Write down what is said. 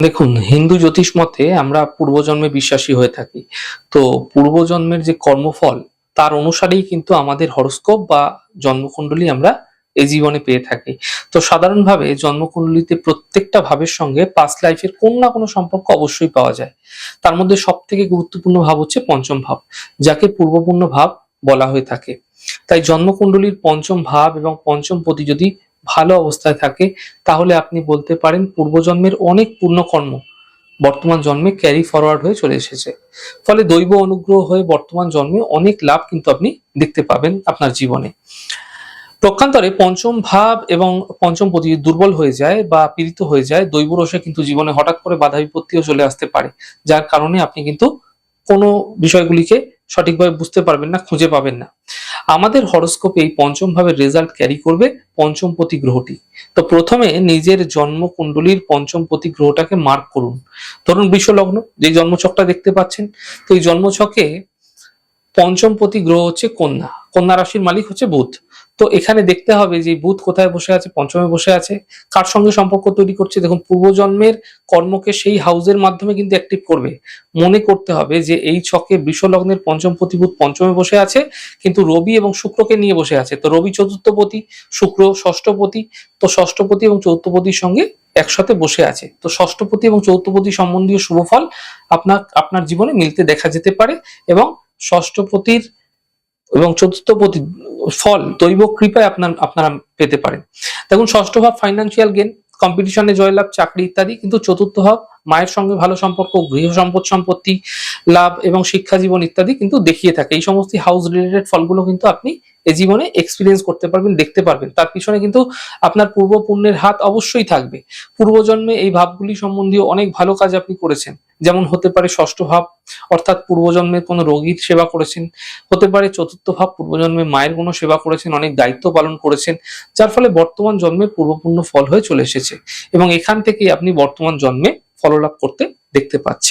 দেখুন, হিন্দু জ্যোতিষ মতে আমরা পূর্বজন্মে বিশ্বাসী হয়ে থাকি। তো পূর্বজন্মের যে কর্মফল তার অনুসারেই কিন্তু আমাদের হরোস্কোপ বা জন্মকুণ্ডলী আমরা এই জীবনে পেয়ে থাকি। তো সাধারণভাবে জন্মকুণ্ডলীতে প্রত্যেকটা ভাবের সঙ্গে পাস্ট লাইফের কোনো না কোনো সম্পর্ক অবশ্যই পাওয়া যায়। তার মধ্যে সবথেকে গুরুত্বপূর্ণ ভাব হচ্ছে পঞ্চম ভাব, যাকে পূর্বপুণ্য ভাব বলা হয়ে থাকে। তাই জন্মকুণ্ডলীর পঞ্চম ভাব এবং পঞ্চম পতি যদি ভালো অবস্থায় থাকে, তাহলে আপনি বলতে পারেন পূর্বজন্মের অনেক পুণ্যকর্ম বর্তমান জন্মে ক্যারি ফরওয়ার্ড হয়ে চলে এসেছে। ফলে দৈব অনুগ্রহ হয়ে বর্তমান জন্মে অনেক লাভ কিন্তু আপনি দেখতে পাবেন আপনার জীবনে। পক্ষান্তরে পঞ্চম ভাব এবং পঞ্চম পতি দুর্বল হয়ে যায় বা পীড়িত হয়ে যায়, দৈব রসে কিন্তু জীবনে হঠাৎ করে বাধা বিপত্তিও চলে আসতে পারে, যার কারণে আপনি কিন্তু কোনো বিষয়গুলিকে সঠিকভাবে বুঝতে পারবেন না, খুঁজে পাবেন না। আমাদের হরোস্কোপে এই পঞ্চম ভাবের রেজাল্ট ক্যারি করবে পঞ্চমপতি গ্রহটি। তো প্রথমে নিজের জন্ম কুণ্ডলীর পঞ্চমপতি গ্রহটাকে মার্ক করুন। ধরুন বৃষ লগ্ন, যে জন্মছকটা দেখতে পাচ্ছেন, তো এই জন্মছকে পঞ্চমপতি গ্রহ হচ্ছে কন্যা, কন্যা রাশির মালিক হচ্ছে বুধ। তো এখানে দেখতে হবে যে বুধ কোথায় বসে আছে, পঞ্চমে বসে আছে, কার সঙ্গে সম্পর্ক তৈরি করছে। দেখুন, পূর্বজন্মের কর্মকে সেই হাউসের মাধ্যমে কিন্তু অ্যাক্টিভ করবে। মনে করতে হবে যে এই ছকে বৃষ লগ্নের পঞ্চমপতি বুধ পঞ্চমে বসে আছে, কিন্তু রবি এবং শুক্রকে নিয়ে বসে আছে। তো রবি চতুর্থপতি, শুক্র ষষ্ঠপতি। তো ষষ্ঠপতি এবং চতুর্থপতির সঙ্গে একসাথে বসে আছে। তো ষষ্ঠপতি এবং চতুর্থপতি সম্বন্ধীয় শুভফল আপনার জীবনে মিলতে দেখা যেতে পারে। এবং ষষ্ঠপতির এবং চতুর্থপতির ফল দৈব কৃপায় আপনারা পেতে পারেন। দেখুন, ষষ্ঠ ভাব ফাইন্যান্সিয়াল গেন, কম্পিটিশনে জয়লাভ, চাকরি ইত্যাদি। কিন্তু চতুর্থ ভাব মায়ের সঙ্গে ভালো সম্পর্ক, গৃহ সম্পত্তি লাভ এবং শিক্ষা জীবন ইত্যাদি কিন্তু দেখিয়ে থাকে। এই সমস্ত হাউস রিলেটেড ফলগুলো কিন্তু আপনি এই জীবনে এক্সপিরিয়েন্স করতে পারবেন, দেখতে পারবেন। তার পিছনে কিন্তু আপনার পূর্ব পুণ্যের হাত অবশ্যই থাকবে। পূর্বজন্মে এই ভাবগুলি সম্বন্ধীয় অনেক ভালো কাজ আপনি করেছেন। যেমন হতে পারে ষষ্ঠ ভাব, অর্থাৎ পূর্বজন্মে কোনো রোগীর সেবা করেছেন। হতে পারে চতুর্থ ভাব, পূর্বজন্মে মায়ের কোনো সেবা করেছেন, অনেক দায়িত্ব পালন করেছেন, যার ফলে বর্তমান জন্মে পূর্বপুণ্য ফল হয়ে চলে এসেছে। এবং এখান থেকেই আপনি বর্তমান জন্মে ফললাভ করতে দেখতে পাচ্ছেন।